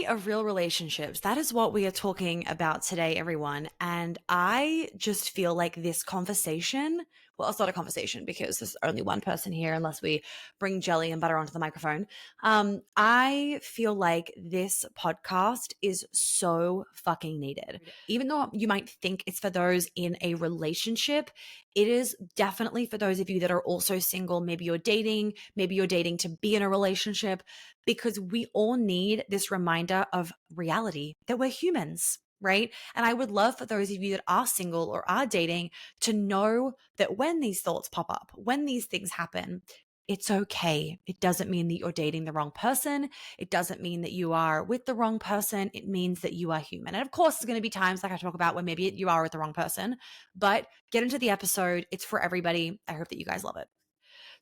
reality of real relationships. That is what we are talking about today, everyone. And I just feel like this conversation, well, it's not a conversation because there's only one person here unless we bring jelly and butter onto the microphone. I feel like this podcast is so fucking needed. Even though you might think it's for those in a relationship, it is definitely for those of you that are also single. Maybe you're dating to be in a relationship, because we all need this reminder of reality that we're humans, right? And I would love for those of you that are single or are dating to know that when these thoughts pop up, when these things happen, it's okay. It doesn't mean that you're dating the wrong person. It doesn't mean that you are with the wrong person. It means that you are human. And of course, there's going to be times like I talk about where maybe you are with the wrong person, but get into the episode. It's for everybody. I hope that you guys love it.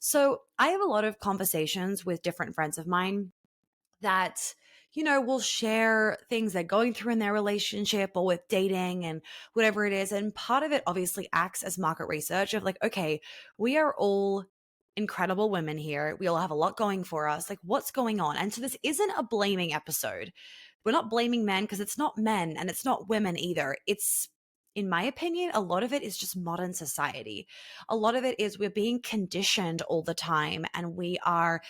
So I have a lot of conversations with different friends of mine that, will share things they're going through in their relationship or with dating and whatever it is. And part of it obviously acts as market research of like, okay, we are all incredible women here. We all have a lot going for us. Like, what's going on? And so this isn't a blaming episode. We're not blaming men because it's not men and it's not women either. It's, in my opinion, a lot of it is just modern society. A lot of it is we're being conditioned all the time and we are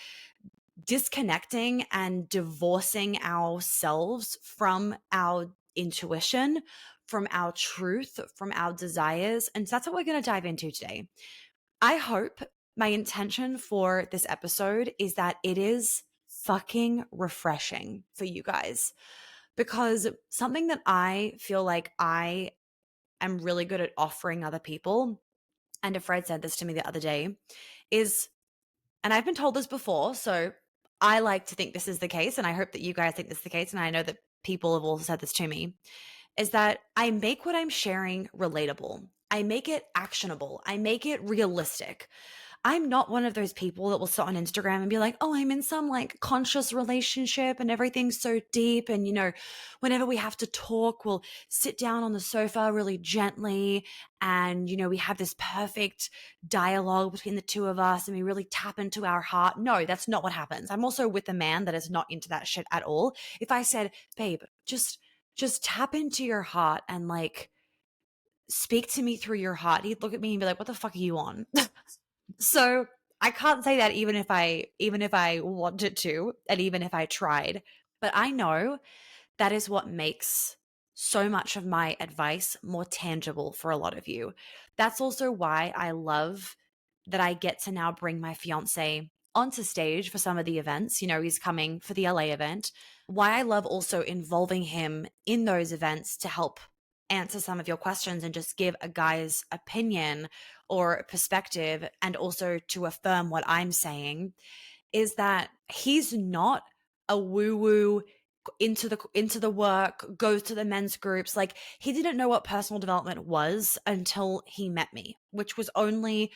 disconnecting and divorcing ourselves from our intuition, from our truth, from our desires. And so that's what we're going to dive into today. I hope my intention for this episode is that it is fucking refreshing for you guys, because something that I feel like I am really good at offering other people, and a Fred said this to me the other day, is, and I've been told this before, so I like to think this is the case, and I hope that you guys think this is the case, and I know that people have also said this to me, is that I make what I'm sharing relatable. I make it actionable. I make it realistic. I'm not one of those people that will sit on Instagram and be like, oh, I'm in some like conscious relationship and everything's so deep. And, whenever we have to talk, we'll sit down on the sofa really gently. And, we have this perfect dialogue between the two of us and we really tap into our heart. No, that's not what happens. I'm also with a man that is not into that shit at all. If I said, babe, just tap into your heart and like speak to me through your heart, he'd look at me and be like, what the fuck are you on? So I can't say that even if I wanted to, and even if I tried, but I know that is what makes so much of my advice more tangible for a lot of you. That's also why I love that I get to now bring my fiancé onto stage for some of the events. He's coming for the LA event. Why I love also involving him in those events to help answer some of your questions and just give a guy's opinion or perspective, and also to affirm what I'm saying, is that he's not a woo-woo into the work, goes to the men's groups. Like, he didn't know what personal development was until he met me, which was only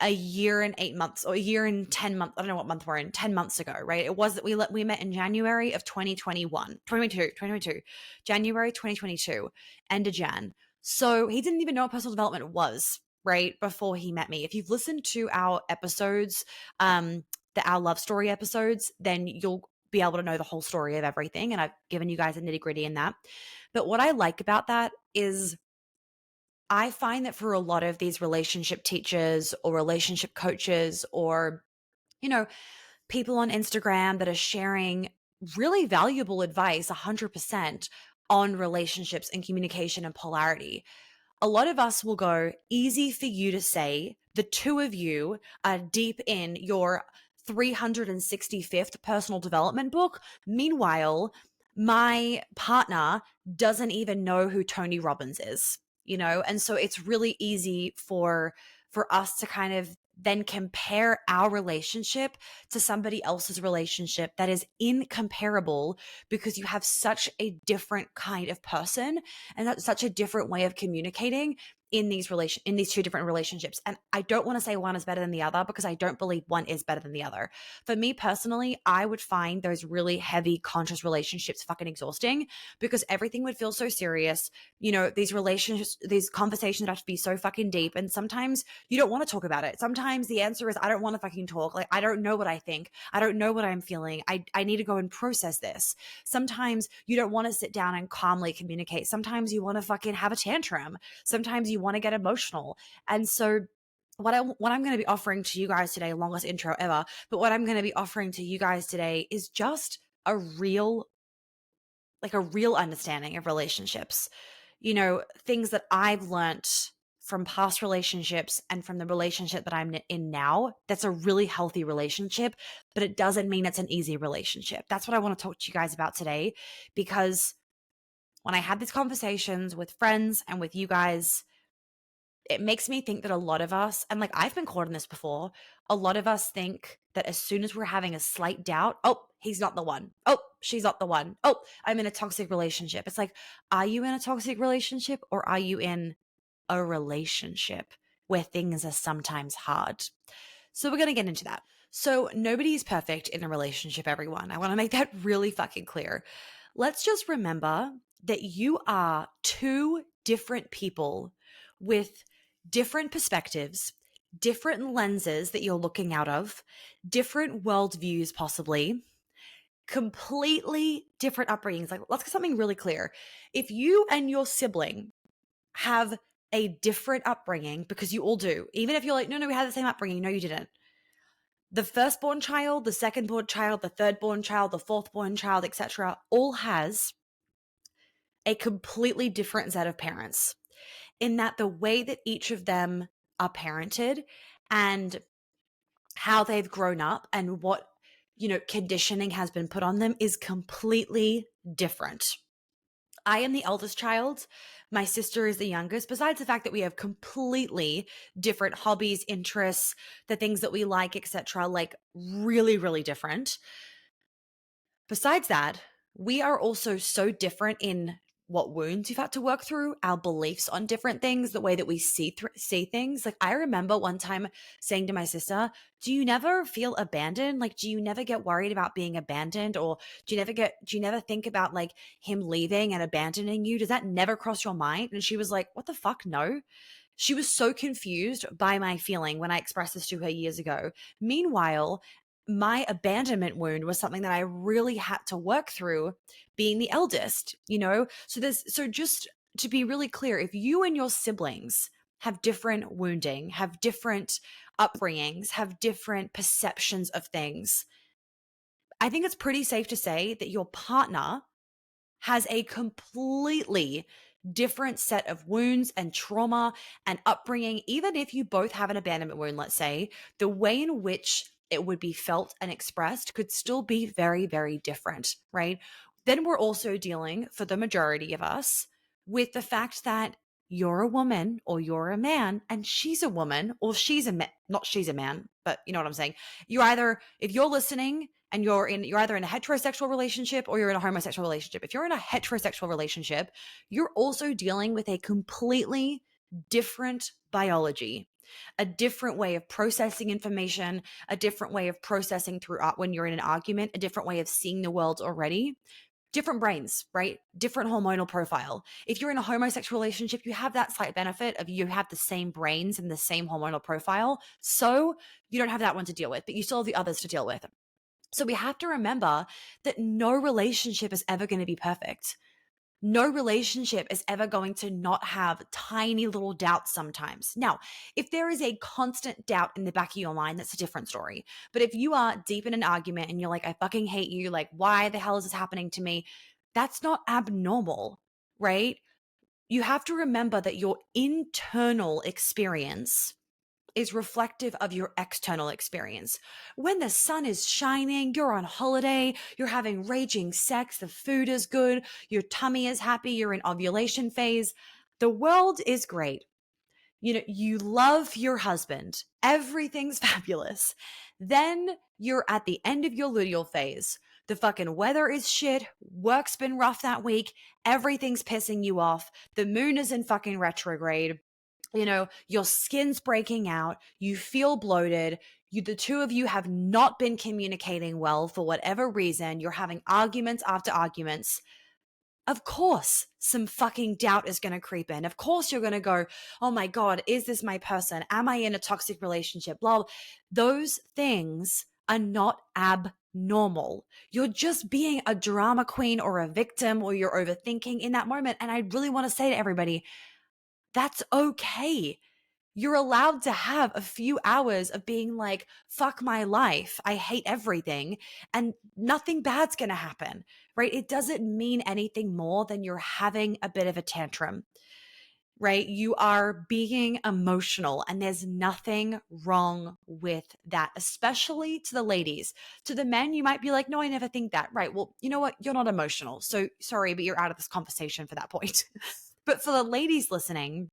a year and 8 months or a year and 10 months. I don't know what month we're in, 10 months ago, right? It was that we met in January of 2022, January 2022, end of Jan. So he didn't even know what personal development was, right? Before he met me. If you've listened to our episodes, our love story episodes, then you'll be able to know the whole story of everything. And I've given you guys a nitty gritty in that. But what I like about that is I find that for a lot of these relationship teachers or relationship coaches or, people on Instagram that are sharing really valuable advice 100% on relationships and communication and polarity, a lot of us will go, easy for you to say, the two of you are deep in your 365th personal development book. Meanwhile, my partner doesn't even know who Tony Robbins is, and so it's really easy for us to kind of then compare our relationship to somebody else's relationship that is incomparable, because you have such a different kind of person and that's such a different way of communicating. in these two different relationships. And I don't want to say one is better than the other, because I don't believe one is better than the other. For me personally, I would find those really heavy conscious relationships fucking exhausting, because everything would feel so serious. These relationships, these conversations have to be so fucking deep. And sometimes you don't want to talk about it. Sometimes the answer is, I don't want to fucking talk. Like, I don't know what I think. I don't know what I'm feeling. I need to go and process this. Sometimes you don't want to sit down and calmly communicate. Sometimes you want to fucking have a tantrum. Sometimes you want to get emotional. And so what I'm going to be offering to you guys today, longest intro ever, but what I'm going to be offering to you guys today is just a real understanding of relationships. Things that I've learned from past relationships and from the relationship that I'm in now. That's a really healthy relationship, but it doesn't mean it's an easy relationship. That's what I want to talk to you guys about today, because when I have these conversations with friends and with you guys, it makes me think that a lot of us, and like I've been caught in this before, a lot of us think that as soon as we're having a slight doubt, oh, he's not the one. Oh, she's not the one. Oh, I'm in a toxic relationship. It's like, are you in a toxic relationship, or are you in a relationship where things are sometimes hard? So we're going to get into that. So nobody is perfect in a relationship, everyone. I want to make that really fucking clear. Let's just remember that you are two different people with different perspectives, different lenses that you're looking out of, different worldviews, possibly, completely different upbringings. Like, let's get something really clear. If you and your sibling have a different upbringing, because you all do, even if you're like, no, we had the same upbringing. No, you didn't. The firstborn child, the secondborn child, the thirdborn child, the fourthborn child, etc., all has a completely different set of parents, in that the way that each of them are parented and how they've grown up and what, conditioning has been put on them is completely different. I am the eldest child. My sister is the youngest, besides the fact that we have completely different hobbies, interests, the things that we like, etc., like really, really different. Besides that, we are also so different in what wounds we've had to work through, our beliefs on different things, the way that we see things. Like, I remember one time saying to my sister, do you never feel abandoned? Like, do you never get worried about being abandoned? Or do you never think about like him leaving and abandoning you? Does that never cross your mind? And she was like, what the fuck? No. She was so confused by my feeling when I expressed this to her years ago. Meanwhile, my abandonment wound was something that I really had to work through, being the eldest, So just to be really clear, if you and your siblings have different wounding, have different upbringings, have different perceptions of things, I think it's pretty safe to say that your partner has a completely different set of wounds and trauma and upbringing. Even if you both have an abandonment wound, let's say, the way in which it would be felt and expressed could still be very, very different, right? Then we're also dealing, for the majority of us, with the fact that you're a woman or you're a man and she's a woman or she's a man, not she's a man, but you know what I'm saying. If you're listening and you're either in a heterosexual relationship or you're in a homosexual relationship. If you're in a heterosexual relationship, you're also dealing with a completely different biology, a different way of processing information, a different way of processing throughout when you're in an argument, a different way of seeing the world already. Different brains, right? Different hormonal profile. If you're in a homosexual relationship, you have that slight benefit of you have the same brains and the same hormonal profile. So you don't have that one to deal with, but you still have the others to deal with. So we have to remember that no relationship is ever going to be perfect. No relationship is ever going to not have tiny little doubts sometimes. Now, if there is a constant doubt in the back of your mind, that's a different story. But if you are deep in an argument and you're like, I fucking hate you, like, why the hell is this happening to me? That's not abnormal, right? You have to remember that your internal experience is reflective of your external experience. When the sun is shining, you're on holiday, you're having raging sex, the food is good, your tummy is happy, you're in ovulation phase, the world is great. You love your husband, everything's fabulous. Then you're at the end of your luteal phase. The fucking weather is shit, work's been rough that week, everything's pissing you off, the moon is in fucking retrograde, your skin's breaking out, you feel bloated, the two of you have not been communicating well for whatever reason, you're having arguments after arguments. Of course, some fucking doubt is going to creep in. Of course, you're going to go, oh my God, is this my person? Am I in a toxic relationship? Blah, blah. Those things are not abnormal. You're just being a drama queen or a victim, or you're overthinking in that moment. And I really want to say to everybody, that's okay. You're allowed to have a few hours of being like, fuck my life, I hate everything, and nothing bad's gonna happen, right? It doesn't mean anything more than you're having a bit of a tantrum, right? You are being emotional, and there's nothing wrong with that, especially to the ladies. To the men, you might be like, no, I never think that. Right. Well, you know what? You're not emotional. So sorry, but you're out of this conversation for that point. But for the ladies listening,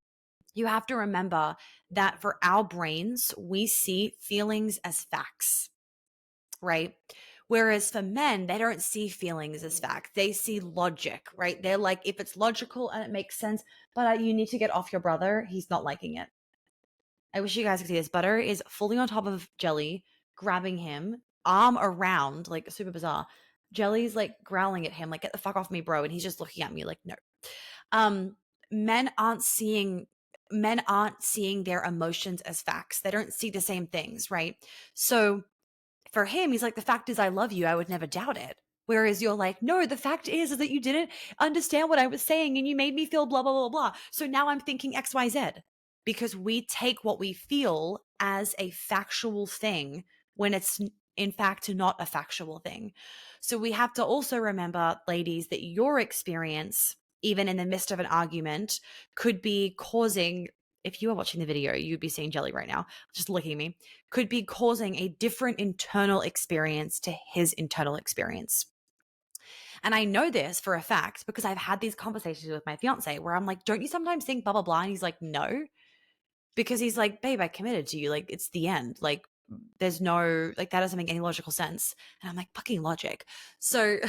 you have to remember that for our brains, we see feelings as facts, right? Whereas for men, they don't see feelings as fact. They see logic, right? They're like, if it's logical and it makes sense, but you need to get off your brother, he's not liking it. I wish you guys could see this. Butter is fully on top of Jelly, grabbing him, arm around, like super bizarre. Jelly's like growling at him, like, get the fuck off me, bro. And he's just looking at me like, no. Um, men aren't seeing their emotions as facts. They don't see the same things, right? So for him, he's like, the fact is I love you. I would never doubt it. Whereas you're like, no, the fact is that you didn't understand what I was saying and you made me feel blah, blah, blah, blah. So now I'm thinking XYZ, because we take what we feel as a factual thing when it's in fact not a factual thing. So we have to also remember, ladies, that your experience, even in the midst of an argument, could be causing, if you are watching the video, you'd be seeing Jelly right now, just looking at me, could be causing a different internal experience to his internal experience. And I know this for a fact because I've had these conversations with my fiance where I'm like, don't you sometimes think blah, blah, blah? And he's like, no, because he's like, babe, I committed to you. Like, it's the end. Like, there's no, like, that doesn't make any logical sense. And I'm like, fucking logic. So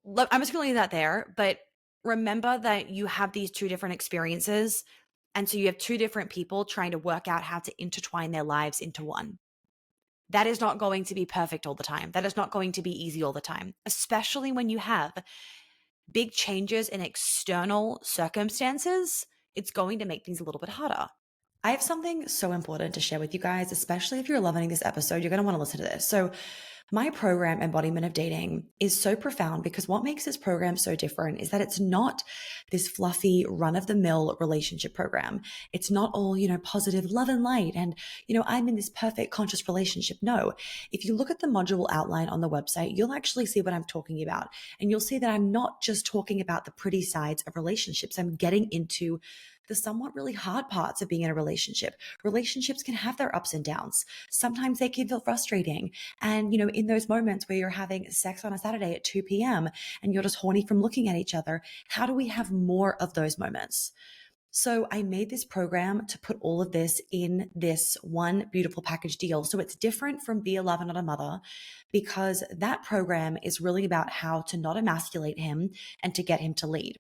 look, I'm just going to leave that there. But remember that you have these two different experiences. And so you have two different people trying to work out how to intertwine their lives into one. That is not going to be perfect all the time. That is not going to be easy all the time, especially when you have big changes in external circumstances. It's going to make things a little bit harder. I have something so important to share with you guys, especially if you're loving this episode, you're going to want to listen to this. So my program, Embodiment of Dating, is so profound because what makes this program so different is that it's not this fluffy run-of-the-mill relationship program. It's not all, positive love and light and, I'm in this perfect conscious relationship. No, if you look at the module outline on the website, you'll actually see what I'm talking about. And you'll see that I'm not just talking about the pretty sides of relationships. I'm getting into the somewhat really hard parts of being in a relationship. Relationships can have their ups and downs. Sometimes they can feel frustrating. And, in those moments where you're having sex on a Saturday at 2 p.m. and you're just horny from looking at each other, how do we have more of those moments? So I made this program to put all of this in this one beautiful package deal. So it's different from Be a Lover, Not a Mother, because that program is really about how to not emasculate him and to get him to lead.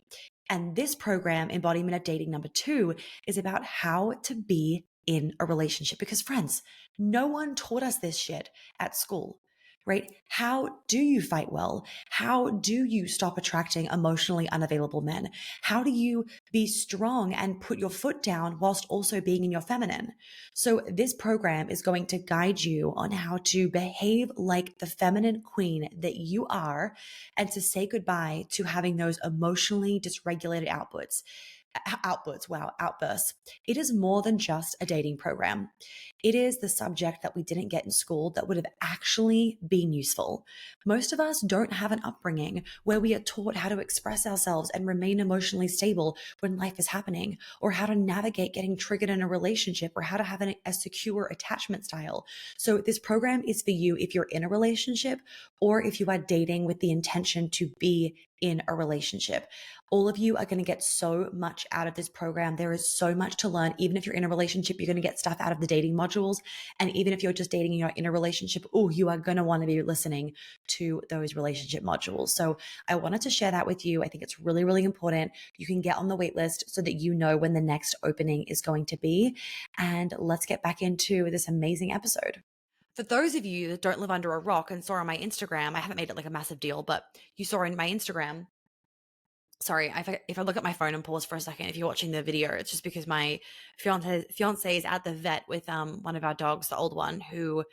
And this program, Embodiment of Dating number 2, is about how to be in a relationship. Because friends, no one taught us this shit at school, right? How do you fight well? How do you stop attracting emotionally unavailable men? How do you be strong and put your foot down whilst also being in your feminine? So this program is going to guide you on how to behave like the feminine queen that you are and to say goodbye to having those emotionally dysregulated outbursts. It is more than just a dating program. It is the subject that we didn't get in school that would have actually been useful. Most of us don't have an upbringing where we are taught how to express ourselves and remain emotionally stable when life is happening, or how to navigate getting triggered in a relationship, or how to have a secure attachment style. So this program is for you if you're in a relationship or if you are dating with the intention to be in a relationship. All of you are going to get so much out of this program. There is so much to learn. Even if you're in a relationship, you're going to get stuff out of the dating modules. And even if you're just dating and you're in a relationship, you are going to want to be listening to those relationship modules. So I wanted to share that with you. I think it's really, really important. You can get on the wait list so that you know when the next opening is going to be. And let's get back into this amazing episode. For those of you that don't live under a rock and saw on my Instagram, I haven't made it like a massive deal, but you saw in my Instagram, sorry, if I look at my phone and pause for a second, if you're watching the video, it's just because my fiance is at the vet with one of our dogs, the old one, who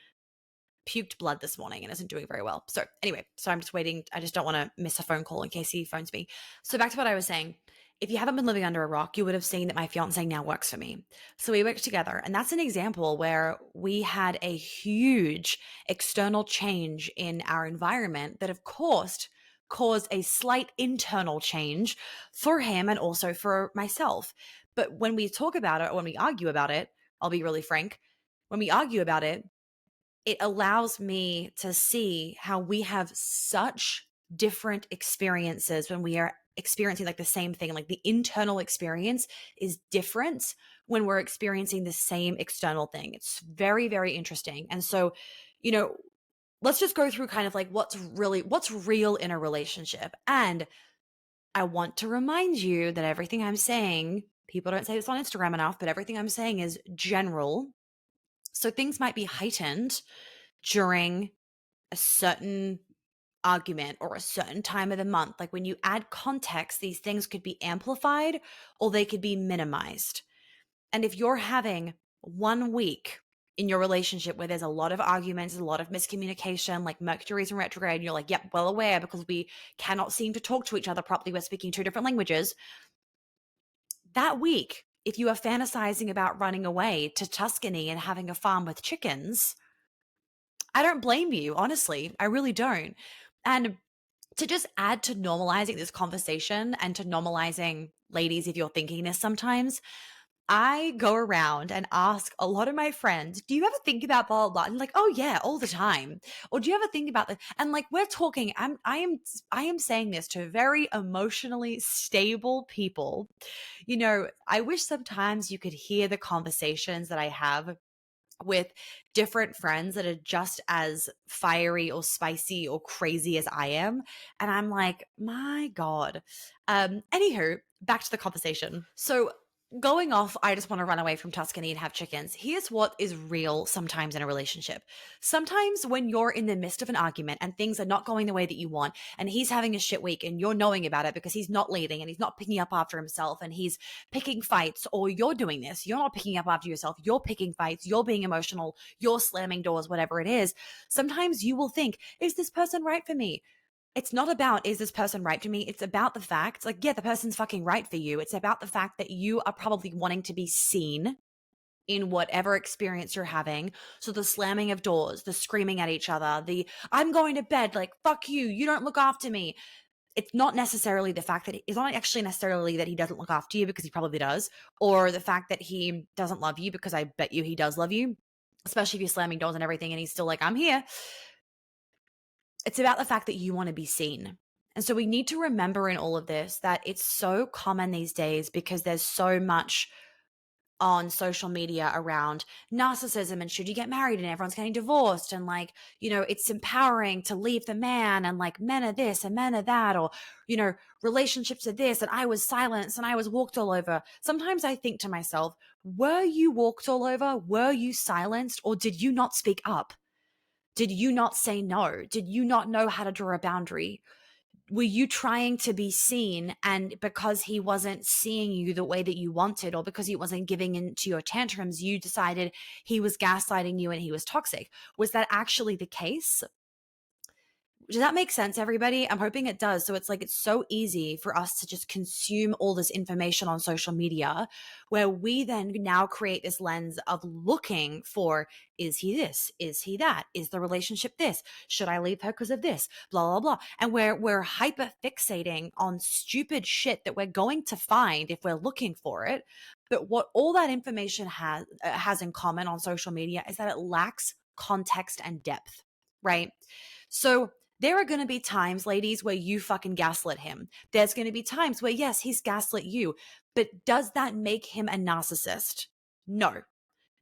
puked blood this morning and isn't doing very well. So anyway, I'm just waiting. I just don't want to miss a phone call in case he phones me. So back to what I was saying. If you haven't been living under a rock, you would have seen that my fiance now works for me. So we work together. And that's an example where we had a huge external change in our environment that, of course, caused a slight internal change for him and also for myself. But when we talk about it, or when we argue about it, I'll be really frank, when we argue about it, it allows me to see how we have such different experiences when we are experiencing like the same thing. Like the internal experience is different when we're experiencing the same external thing. It's very, very interesting. And so, let's just go through kind of like what's real in a relationship. And I want to remind you that everything I'm saying, people don't say this on Instagram enough, but everything I'm saying is general. So things might be heightened during a certain argument or a certain time of the month. Like when you add context, these things could be amplified or they could be minimized. And if you're having 1 week in your relationship where there's a lot of arguments, a lot of miscommunication, like Mercury's in retrograde, and you're like, yep, well aware because we cannot seem to talk to each other properly. We're speaking 2 different languages. That week, if you are fantasizing about running away to Tuscany and having a farm with chickens, I don't blame you, honestly. I really don't. And to just add to normalizing this conversation and to normalizing, ladies, if you're thinking this sometimes, I go around and ask a lot of my friends, do you ever think about blah, blah, blah? And like, oh yeah, all the time. Or do you ever think about that? And like, we're talking, I am saying this to very emotionally stable people. I wish sometimes you could hear the conversations that I have with different friends that are just as fiery or spicy or crazy as I am. And I'm like, my God. Anywho, back to the conversation. So going off, I just want to run away from Tuscany and have chickens. Here's what is real sometimes in a relationship. Sometimes when you're in the midst of an argument and things are not going the way that you want, and he's having a shit week and you're knowing about it because he's not leading and he's not picking up after himself and he's picking fights, or you're doing this, you're not picking up after yourself, you're picking fights, you're being emotional, you're slamming doors, whatever it is. Sometimes you will think, is this person right for me? It's not about, is this person right for me? It's about the fact, like, yeah, the person's fucking right for you. It's about the fact that you are probably wanting to be seen in whatever experience you're having. So the slamming of doors, the screaming at each other, the I'm going to bed, like, fuck you, you don't look after me. It's not necessarily the fact that it's not actually necessarily that he doesn't look after you, because he probably does, or the fact that he doesn't love you, because I bet you he does love you, especially if you're slamming doors and everything and he's still like, I'm here. It's about the fact that you want to be seen. And so we need to remember in all of this that it's so common these days because there's so much on social media around narcissism and should you get married and everyone's getting divorced and like, it's empowering to leave the man and like men are this and men are that, or, relationships are this and I was silenced and I was walked all over. Sometimes I think to myself, were you walked all over? Were you silenced? Or did you not speak up? Did you not say no? Did you not know how to draw a boundary? Were you trying to be seen, and because he wasn't seeing you the way that you wanted, or because he wasn't giving in to your tantrums, you decided he was gaslighting you and he was toxic? Was that actually the case? Does that make sense, everybody? I'm hoping it does. So it's like, it's so easy for us to just consume all this information on social media, where we then now create this lens of looking for, is he this? Is he that? Is the relationship this? Should I leave her because of this? Blah, blah, blah. And we're hyper fixating on stupid shit that we're going to find if we're looking for it. But what all that information has in common on social media is that it lacks context and depth, right? So There are going to be times, ladies, where you fucking gaslit him. There's going to be times where, yes, he's gaslit you. But does that make him a narcissist? No.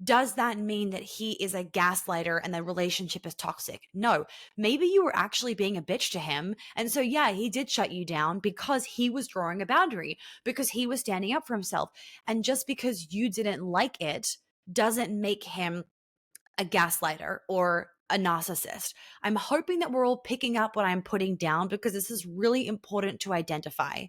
Does that mean that he is a gaslighter and the relationship is toxic? No. Maybe you were actually being a bitch to him. And so, yeah, he did shut you down because he was drawing a boundary, because he was standing up for himself. And just because you didn't like it doesn't make him a gaslighter or a narcissist. I'm hoping that we're all picking up what I'm putting down because this is really important to identify.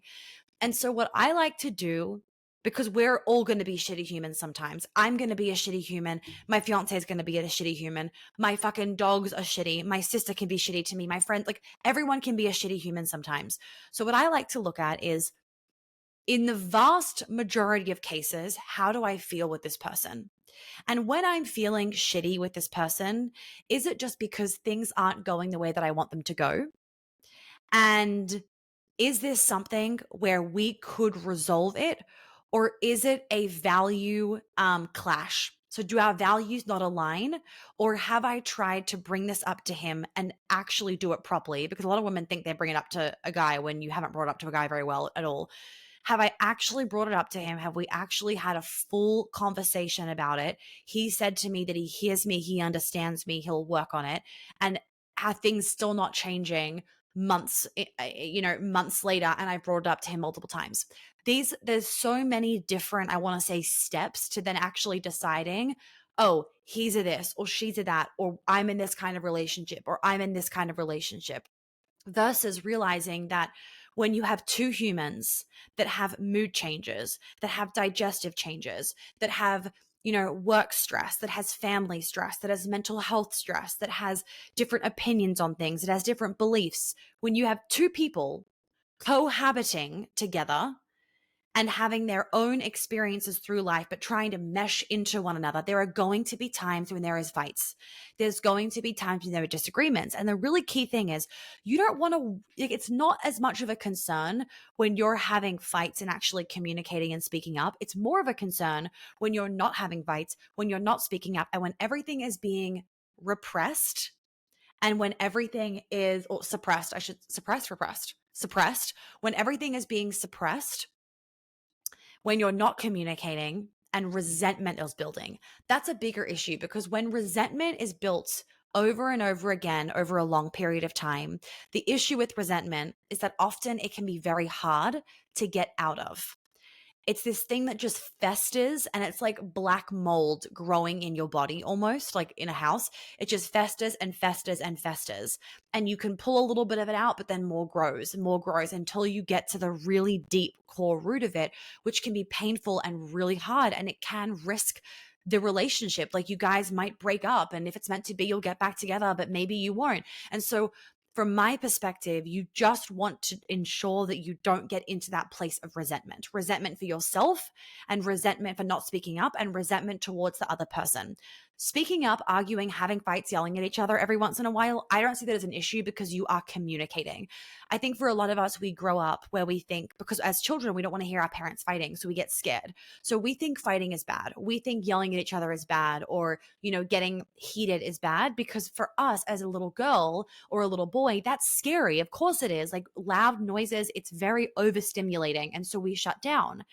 And so, what I like to do, because we're all going to be shitty humans sometimes. I'm going to be a shitty human. My fiance is going to be a shitty human. My fucking dogs are shitty. My sister can be shitty to me. My friend, like everyone can be a shitty human sometimes. So, what I like to look at is, in the vast majority of cases, how do I feel with this person? And when I'm feeling shitty with this person, is it just because things aren't going the way that I want them to go? And is this something where we could resolve it, or is it a value clash? So do our values not align, or have I tried to bring this up to him and actually do it properly? Because a lot of women think they bring it up to a guy when you haven't brought it up to a guy very well at all. Have I actually brought it up to him? Have we actually had a full conversation about it? He said to me that he hears me, he understands me, he'll work on it. And are things still not changing months, months later, and I've brought it up to him multiple times? There's so many different, I want to say, steps to then actually deciding, oh, he's a this or she's a that, or I'm in this kind of relationship, or I'm in this kind of relationship, versus realizing that when you have two humans that have mood changes, that have digestive changes, that have work stress, that has family stress, that has mental health stress, that has different opinions on things, that has different beliefs. When you have two people cohabiting together and having their own experiences through life, but trying to mesh into one another, there are going to be times when there is fights. There's going to be times when there are disagreements. And the really key thing is, you don't want to, it's not as much of a concern when you're having fights and actually communicating and speaking up. It's more of a concern when you're not having fights, when you're not speaking up, and when everything is being repressed, and when everything is, or suppressed, suppressed, when everything is being suppressed, when you're not communicating and resentment is building. That's a bigger issue, because when resentment is built over and over again over a long period of time, the issue with resentment is that often it can be very hard to get out of. It's this thing that just festers, and it's like black mold growing in your body, almost like in a house. It just festers and festers and festers. And you can pull a little bit of it out, but then more grows until you get to the really deep core root of it, which can be painful and really hard. And it can risk the relationship. Like, you guys might break up, and if it's meant to be, you'll get back together, but maybe you won't. And so, from my perspective, you just want to ensure that you don't get into that place of resentment for yourself, and resentment for not speaking up, and resentment towards the other person. Speaking up, arguing, having fights, yelling at each other every once in a while, I don't see that as an issue, because you are communicating. I think for a lot of us, we grow up where we think, because as children, we don't want to hear our parents fighting, so we get scared. So we think fighting is bad. We think yelling at each other is bad, or, getting heated is bad, because for us as a little girl or a little boy, that's scary. Of course it is. Like, loud noises, it's very overstimulating. And so we shut down.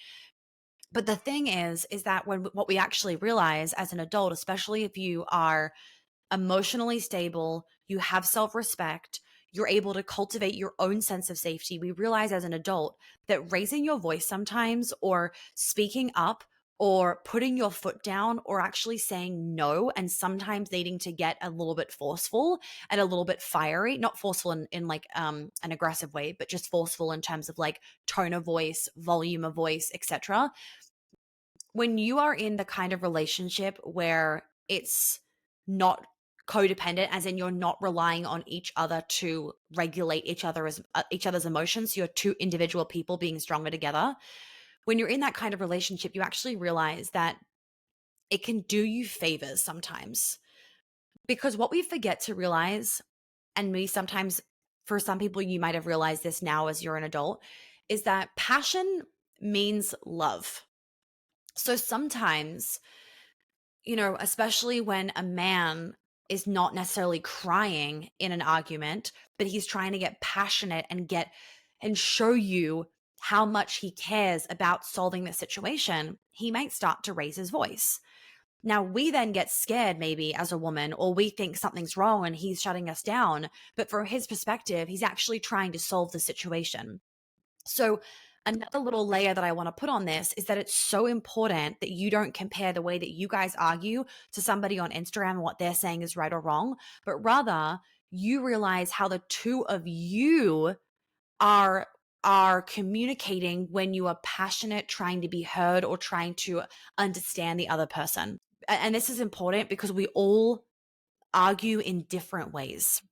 But the thing is that what we actually realize as an adult, especially if you are emotionally stable, you have self-respect, you're able to cultivate your own sense of safety, we realize as an adult that raising your voice sometimes, or speaking up, or putting your foot down, or actually saying no, and sometimes needing to get a little bit forceful and a little bit fiery, not forceful in like an aggressive way, but just forceful in terms of like tone of voice, volume of voice, etc. When you are in the kind of relationship where it's not codependent, as in you're not relying on each other to regulate each other's emotions, you're two individual people being stronger together. When you're in that kind of relationship, you actually realize that it can do you favors sometimes, because what we forget to realize, and me sometimes, for some people, you might have realized this now as you're an adult, is that passion means love. So sometimes, especially when a man is not necessarily crying in an argument, but he's trying to get passionate and show you how much he cares about solving the situation, he might start to raise his voice. Now, we then get scared maybe as a woman, or we think something's wrong and he's shutting us down. But from his perspective, he's actually trying to solve the situation. So, another little layer that I want to put on this is that it's so important that you don't compare the way that you guys argue to somebody on Instagram and what they're saying is right or wrong, but rather you realize how the two of you are communicating when you are passionate, trying to be heard or trying to understand the other person. And this is important because we all argue in different ways.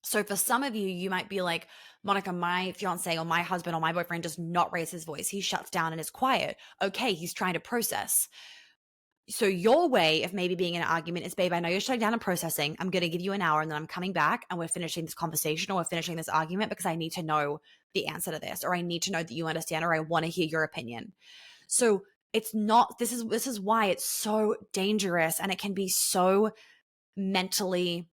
So for some of you, you might be like, Monica, my fiance or my husband or my boyfriend does not raise his voice. He shuts down and is quiet. Okay, he's trying to process. So your way of maybe being in an argument is, babe, I know you're shutting down and processing. I'm going to give you an hour and then I'm coming back and we're finishing this conversation or we're finishing this argument because I need to know the answer to this, or I need to know that you understand, or I want to hear your opinion. So it's not, this is why it's so dangerous and it can be so mentally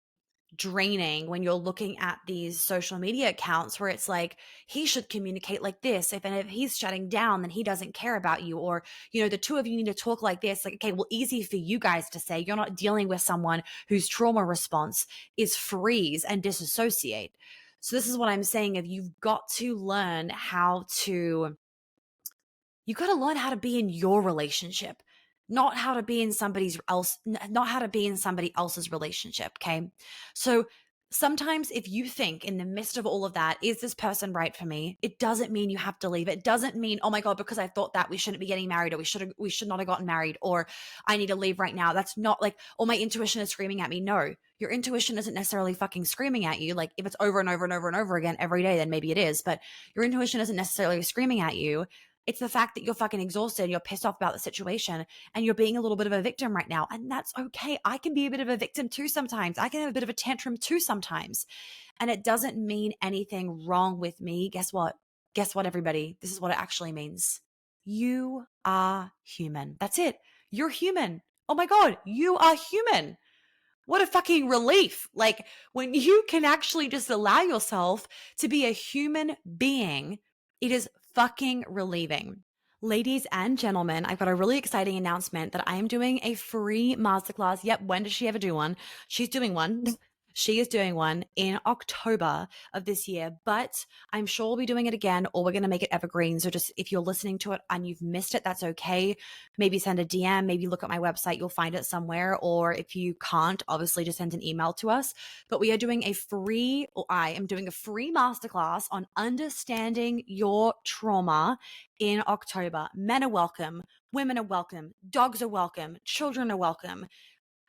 draining when you're looking at these social media accounts where it's like, he should communicate like this. If he's shutting down, then he doesn't care about you. Or, the two of you need to talk like this. Like, okay, well, easy for you guys to say. You're not dealing with someone whose trauma response is freeze and disassociate. So this is what I'm saying. If you've got to learn how to be in your relationship, not how to be in somebody else's relationship. Okay. So sometimes if you think in the midst of all of that, is this person right for me? It doesn't mean you have to leave. It doesn't mean, oh my God, because I thought that we shouldn't be getting married, or we should not have gotten married, or I need to leave right now. That's not like, oh, my intuition is screaming at me. No, your intuition isn't necessarily fucking screaming at you. Like if it's over and over and over and over again every day, then maybe it is, but your intuition isn't necessarily screaming at you. It's the fact that you're fucking exhausted, you're pissed off about the situation, and you're being a little bit of a victim right now. And that's okay. I can be a bit of a victim too sometimes. I can have a bit of a tantrum too sometimes. And it doesn't mean anything wrong with me. Guess what? Guess what, everybody? This is what it actually means. You are human. That's it. You're human. Oh my God, you are human. What a fucking relief. Like when you can actually just allow yourself to be a human being, it is fucking relieving. Ladies and gentlemen, I've got a really exciting announcement that I am doing a free masterclass. Yep, when does she ever do one? She's doing one. She is doing one in October of this year, but I'm sure we'll be doing it again, or we're going to make it evergreen. So just if you're listening to it and you've missed it, that's okay. Maybe send a DM, maybe look at my website, you'll find it somewhere. Or if you can't, obviously just send an email to us. But I am doing a free masterclass on understanding your trauma in October. Men are welcome, women are welcome, dogs are welcome, children are welcome.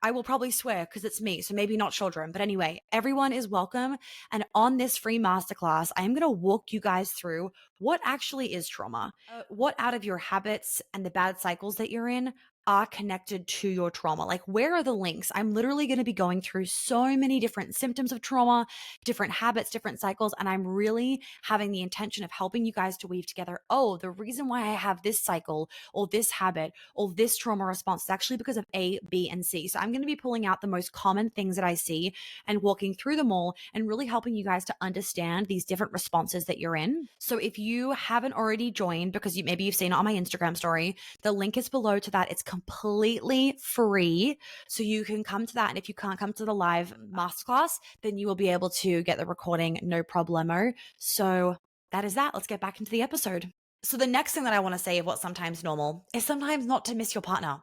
I will probably swear because it's me, so maybe not children. But anyway, everyone is welcome. And on this free masterclass, I am going to walk you guys through what actually is trauma, what out of your habits and the bad cycles that you're in are connected to your trauma. Like, where are the links? I'm literally going to be going through so many different symptoms of trauma, different habits, different cycles. And I'm really having the intention of helping you guys to weave together, oh, the reason why I have this cycle or this habit or this trauma response is actually because of A, B, and C. So I'm going to be pulling out the most common things that I see and walking through them all and really helping you guys to understand these different responses that you're in. So if you haven't already joined, because maybe you've seen it on my Instagram story, the link is below to that. It's completely free. So you can come to that. And if you can't come to the live masterclass, then you will be able to get the recording, no problemo. So that is that. Let's get back into the episode. So the next thing that I want to say of what's sometimes normal is sometimes not to miss your partner,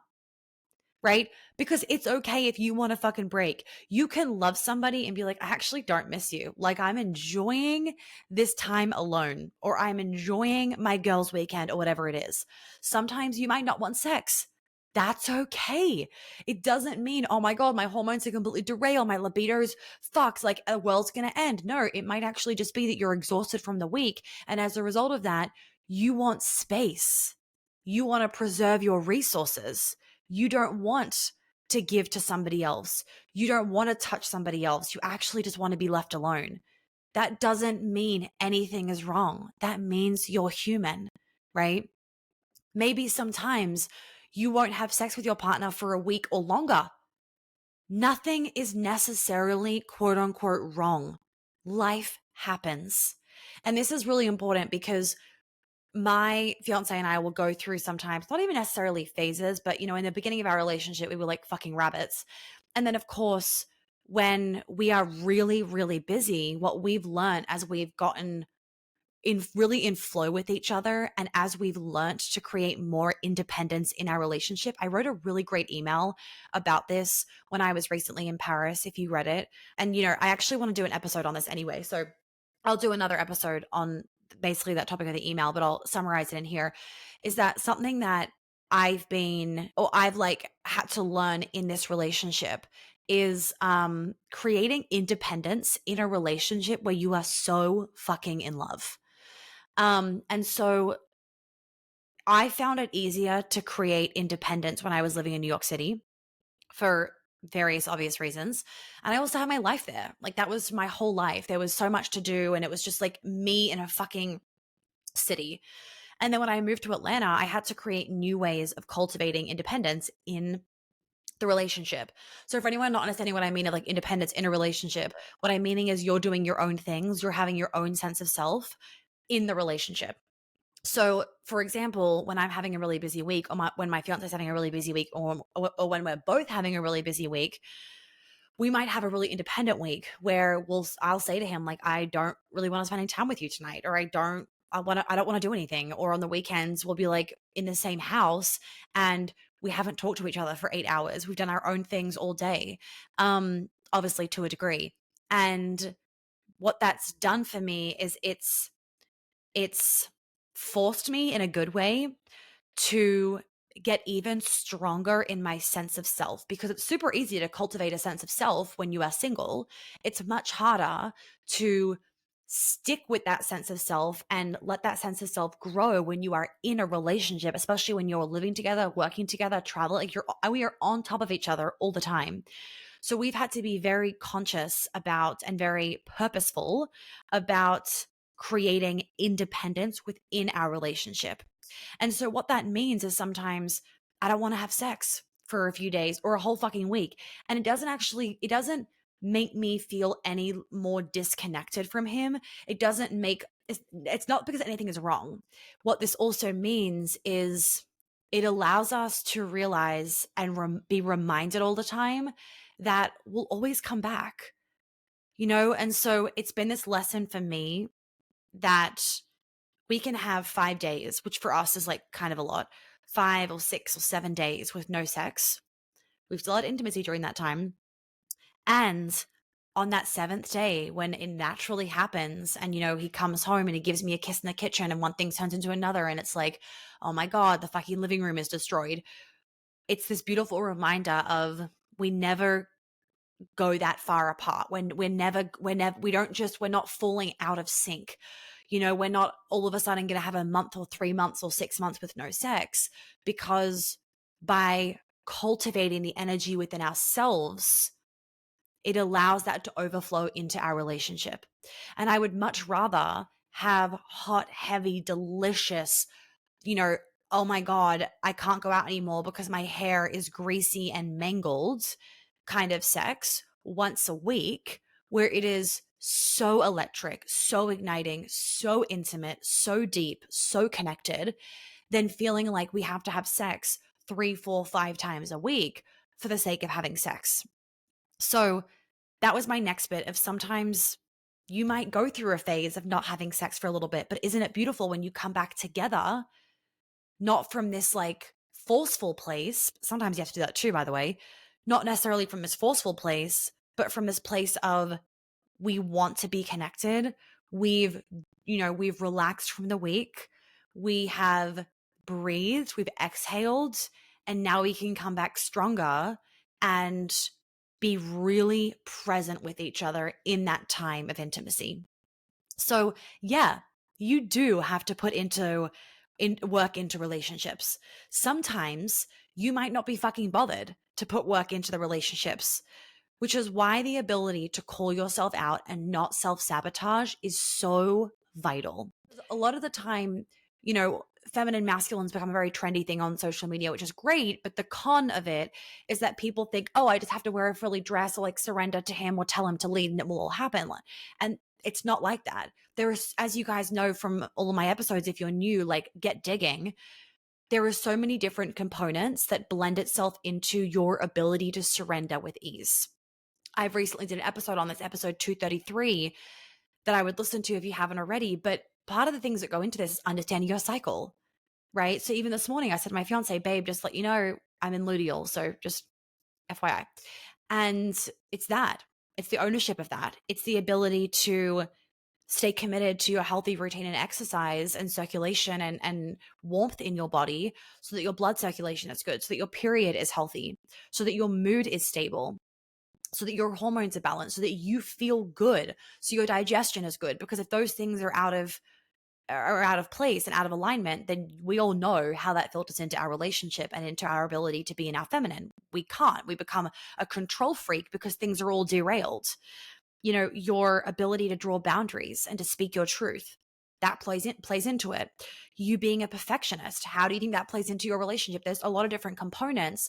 right? Because it's okay if you want to fucking break. You can love somebody and be like, I actually don't miss you. Like, I'm enjoying this time alone, or I'm enjoying my girls' weekend, or whatever it is. Sometimes you might not want sex. That's okay. It doesn't mean, oh my God, my hormones are completely derailed, my libido's fucked, like a world's going to end. No, it might actually just be that you're exhausted from the week. And as a result of that, you want space. You want to preserve your resources. You don't want to give to somebody else. You don't want to touch somebody else. You actually just want to be left alone. That doesn't mean anything is wrong. That means you're human, right? Maybe sometimes you won't have sex with your partner for a week or longer. Nothing is necessarily quote unquote wrong. Life happens. And this is really important because my fiance and I will go through sometimes, not even necessarily phases, but in the beginning of our relationship, we were like fucking rabbits. And then, of course, when we are really, really busy, what we've learned as we've gotten in flow with each other and as we've learned to create more independence in our relationship. I wrote a really great email about this when I was recently in Paris, if you read it. And I actually want to do an episode on this anyway, so I'll do another episode on basically that topic of the email, but I'll summarize it in here. Is that something that I've like had to learn in this relationship is creating independence in a relationship where you are so fucking in love. And so I found it easier to create independence when I was living in New York City for various obvious reasons. And I also had my life there. Like that was my whole life. There was so much to do and it was just like me in a fucking city. And then when I moved to Atlanta, I had to create new ways of cultivating independence in the relationship. So for anyone not understanding what I mean of like independence in a relationship, what I'm meaning is you're doing your own things, you're having your own sense of self in the relationship. So, for example, when I'm having a really busy week, or when my fiance is having a really busy week, or when we're both having a really busy week, we might have a really independent week where I'll say to him like, I don't really want to spend any time with you tonight, or I don't want to do anything. Or on the weekends, we'll be like in the same house and we haven't talked to each other for 8 hours. We've done our own things all day, obviously to a degree. And what that's done for me is it's forced me in a good way to get even stronger in my sense of self, because it's super easy to cultivate a sense of self when you are single. It's much harder to stick with that sense of self and let that sense of self grow when you are in a relationship, especially when you're living together, working together, traveling. We are on top of each other all the time. So we've had to be very conscious about and very purposeful about creating independence within our relationship. And so what that means is sometimes I don't want to have sex for a few days or a whole fucking week. And it doesn't make me feel any more disconnected from him. It's not because anything is wrong. What this also means is it allows us to realize and be reminded all the time that we'll always come back, And so it's been this lesson for me that we can have 5 days, which for us is like kind of a lot, 5 or 6 or 7 days with no sex. We've still had intimacy during that time. And on that seventh day, when it naturally happens, and he comes home and he gives me a kiss in the kitchen, and one thing turns into another, and it's like, oh my God, the fucking living room is destroyed. It's this beautiful reminder of we never go that far apart. We're not falling out of sync. We're not all of a sudden going to have a month or 3 months or 6 months with no sex, because by cultivating the energy within ourselves, it allows that to overflow into our relationship. And I would much rather have hot, heavy, delicious, oh my God, I can't go out anymore because my hair is greasy and mangled kind of sex once a week, where it is so electric, so igniting, so intimate, so deep, so connected, than feeling like we have to have sex 3, 4, 5 times a week for the sake of having sex. So that was my next bit of sometimes you might go through a phase of not having sex for a little bit, but isn't it beautiful when you come back together, not from this like forceful place? Sometimes you have to do that too, by the way, not necessarily from this forceful place, but from this place of we want to be connected. We've relaxed from the week. We have breathed, we've exhaled, and now we can come back stronger and be really present with each other in that time of intimacy. So, yeah, you do have to put work into relationships. Sometimes you might not be fucking bothered to put work into the relationships, which is why the ability to call yourself out and not self-sabotage is so vital. A lot of the time, feminine masculine's become a very trendy thing on social media, which is great. But the con of it is that people think, oh, I just have to wear a frilly dress or like surrender to him or tell him to lead and it will all happen. And it's not like that. There is, as you guys know from all of my episodes, if you're new, like get digging, there are so many different components that blend itself into your ability to surrender with ease. I've recently did an episode on this, episode 233, that I would listen to if you haven't already. But part of the things that go into this is understanding your cycle, right? So even this morning, I said to my fiance, babe, just let you know, I'm in luteal. So just FYI. And it's that. It's the ownership of that. It's the ability to stay committed to your healthy routine and exercise and circulation and warmth in your body so that your blood circulation is good, so that your period is healthy, so that your mood is stable, so that your hormones are balanced, so that you feel good, so your digestion is good. Because if those things are out of place and out of alignment, then we all know how that filters into our relationship and into our ability to be in our feminine. We can't. We become a control freak because things are all derailed. You know, your ability to draw boundaries and to speak your truth, that plays into it. You being a perfectionist, how do you think that plays into your relationship? There's a lot of different components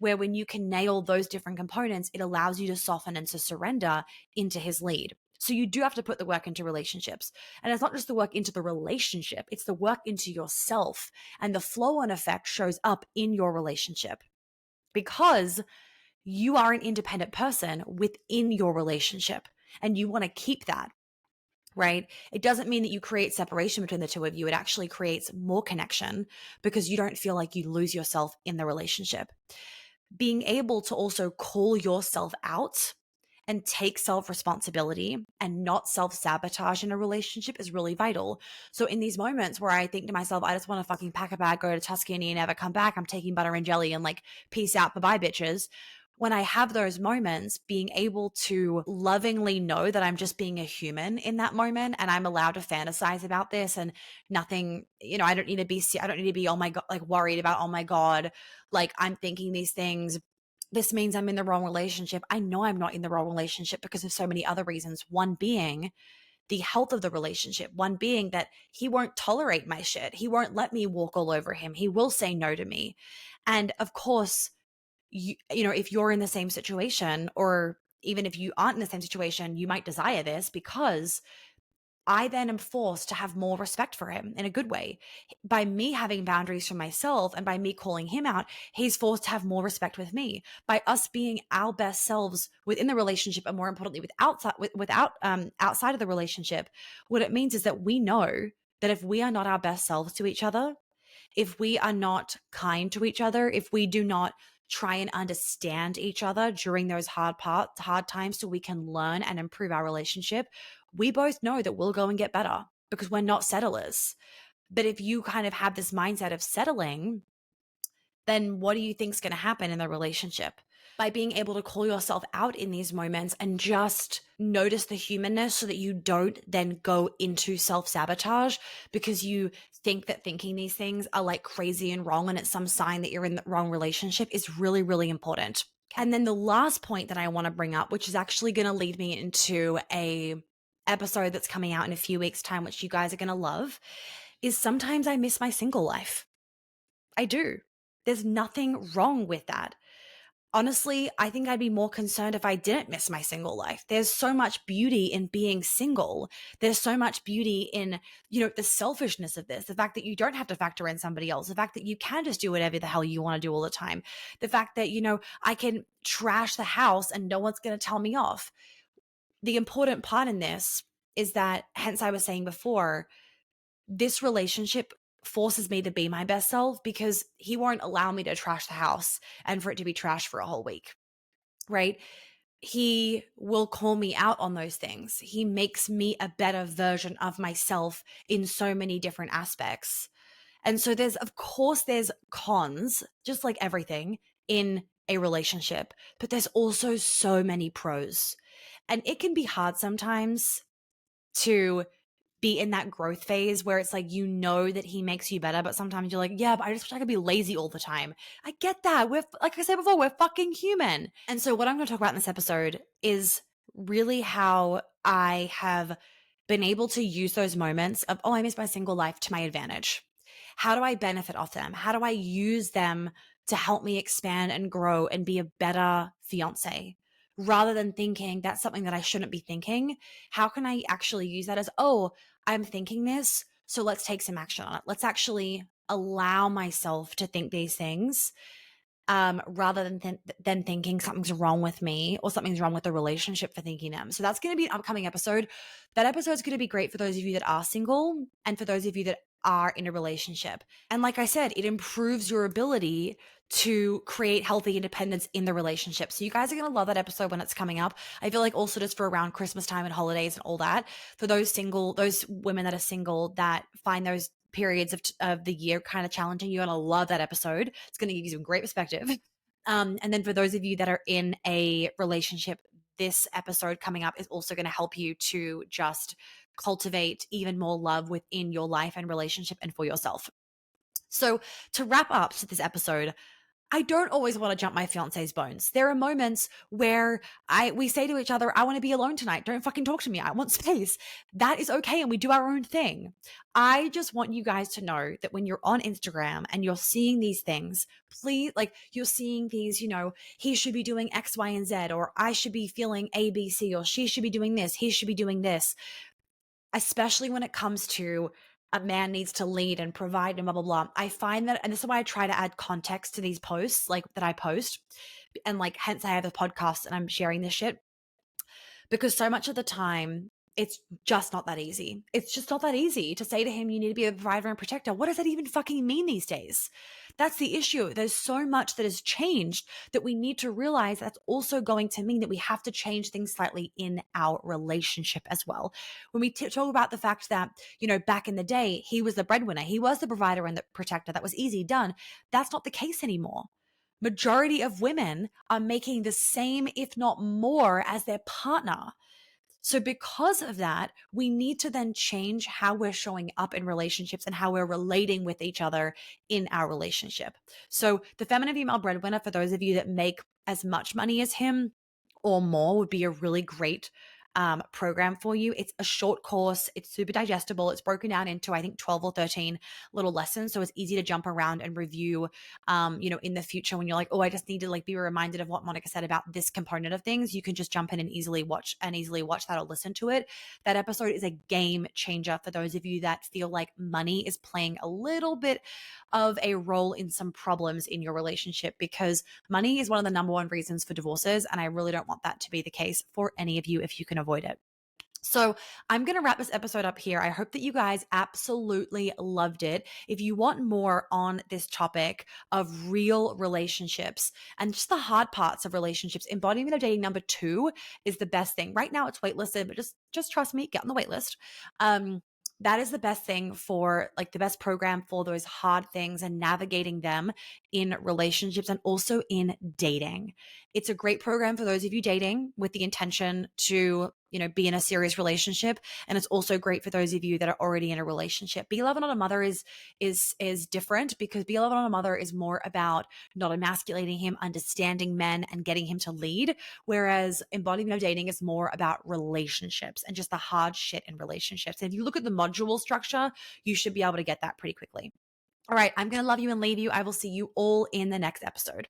where when you can nail those different components, it allows you to soften and to surrender into his lead. So you do have to put the work into relationships. And it's not just the work into the relationship, it's the work into yourself. And the flow-on effect shows up in your relationship because you are an independent person within your relationship and you want to keep that, right? It doesn't mean that you create separation between the two of you. It actually creates more connection because you don't feel like you lose yourself in the relationship. Being able to also call yourself out and take self-responsibility and not self-sabotage in a relationship is really vital. So in these moments where I think to myself, I just want to fucking pack a bag, go to Tuscany and never come back, I'm taking butter and jelly and like, peace out, bye-bye bitches. When I have those moments, being able to lovingly know that I'm just being a human in that moment and I'm allowed to fantasize about this and nothing, you know, I don't need to be, oh my God, like worried about, oh my God, like I'm thinking these things. This means I'm in the wrong relationship. I know I'm not in the wrong relationship because of so many other reasons. One being the health of the relationship. One being that he won't tolerate my shit. He won't let me walk all over him. He will say no to me. And of course, you know, if you're in the same situation, or even if you aren't in the same situation, you might desire this because I then am forced to have more respect for him in a good way. By me having boundaries for myself and by me calling him out, he's forced to have more respect with me. By us being our best selves within the relationship, and more importantly, outside of the relationship, what it means is that we know that if we are not our best selves to each other, if we are not kind to each other, if we do not try and understand each other during those hard times so we can learn and improve our relationship, we both know that we'll go and get better because we're not settlers. But if you kind of have this mindset of settling, then what do you think is going to happen in the relationship? By being able to call yourself out in these moments and just notice the humanness so that you don't then go into self-sabotage because you think that thinking these things are like crazy and wrong and it's some sign that you're in the wrong relationship is really, really important. And then the last point that I want to bring up, which is actually going to lead me into a episode that's coming out in a few weeks' time, which you guys are going to love, is sometimes I miss my single life. I do. There's nothing wrong with that. Honestly, I think I'd be more concerned if I didn't miss my single life. There's so much beauty in being single. There's so much beauty in, you know, the selfishness of this, the fact that you don't have to factor in somebody else, the fact that you can just do whatever the hell you want to do all the time, the fact that, you know, I can trash the house and no one's going to tell me off. The important part in this is that, hence I was saying before, this relationship forces me to be my best self because he won't allow me to trash the house and for it to be trash for a whole week, right? He will call me out on those things. He makes me a better version of myself in so many different aspects. And so of course, there's cons, just like everything in a relationship, but there's also so many pros. And it can be hard sometimes to be in that growth phase where it's like, you know that he makes you better, but sometimes you're like, yeah, but I just wish I could be lazy all the time. I get that. Like I said before, we're fucking human. And so what I'm going to talk about in this episode is really how I have been able to use those moments of, oh, I miss my single life to my advantage. How do I benefit off them? How do I use them to help me expand and grow and be a better fiance? Rather than thinking that's something that I shouldn't be thinking, how can I actually use that as, oh, I'm thinking this, so let's take some action on it. Let's actually allow myself to think these things, rather than thinking something's wrong with me or something's wrong with the relationship for thinking them. So that's going to be an upcoming episode. That episode is going to be great for those of you that are single and for those of you that are in a relationship. And like I said, it improves your ability to create healthy independence in the relationship. So you guys are going to love that episode when it's coming up. I feel like also just for around Christmas time and holidays and all that, for those women that are single that find those periods of the year kind of challenging, you're going to love that episode. It's going to give you some great perspective. And then for those of you that are in a relationship, this episode coming up is also going to help you to just cultivate even more love within your life and relationship and for yourself. So to wrap up this episode, I don't always want to jump my fiance's bones. There are moments where we say to each other, I want to be alone tonight. Don't fucking talk to me. I want space. That is okay. And we do our own thing. I just want you guys to know that when you're on Instagram and you're seeing these things, please, like you're seeing these, he should be doing X, Y, and Z, or I should be feeling A, B, C, or she should be doing this. He should be doing this, especially when it comes to a man needs to lead and provide and blah, blah, blah. I find that, and this is why I try to add context to these posts like that I post. And like, hence I have a podcast and I'm sharing this shit, because so much of the time it's just not that easy. It's just not that easy to say to him, you need to be a provider and protector. What does that even fucking mean these days? That's the issue. There's so much that has changed that we need to realize that's also going to mean that we have to change things slightly in our relationship as well. When we talk about the fact that, back in the day, he was the breadwinner, he was the provider and the protector, that was easy done. That's not the case anymore. Majority of women are making the same, if not more, as their partner. So because of that, we need to then change how we're showing up in relationships and how we're relating with each other in our relationship. So the feminine female breadwinner, for those of you that make as much money as him or more, would be a really great program for you. It's a short course. It's super digestible. It's broken down into, I think, 12 or 13 little lessons. So it's easy to jump around and review, in the future when you're like, oh, I just need to be reminded of what Monica said about this component of things. You can just jump in and easily watch that or listen to it. That episode is a game changer for those of you that feel like money is playing a little bit of a role in some problems in your relationship, because money is one of the number one reasons for divorces. And I really don't want that to be the case for any of you if you can avoid it. So I'm going to wrap this episode up here. I hope that you guys absolutely loved it. If you want more on this topic of real relationships and just the hard parts of relationships, embodiment of dating number 2 is the best thing. Right now it's waitlisted, but just trust me, get on the waitlist. That is the best thing for the best program for those hard things and navigating them in relationships and also in dating. It's a great program for those of you dating with the intention to, be in a serious relationship. And it's also great for those of you that are already in a relationship. Be Loved Not a Mother is different, because Be Loved Not a Mother is more about not emasculating him, understanding men and getting him to lead. Whereas Embodiment of Dating is more about relationships and just the hard shit in relationships. And if you look at the module structure, you should be able to get that pretty quickly. All right, I'm going to love you and leave you. I will see you all in the next episode.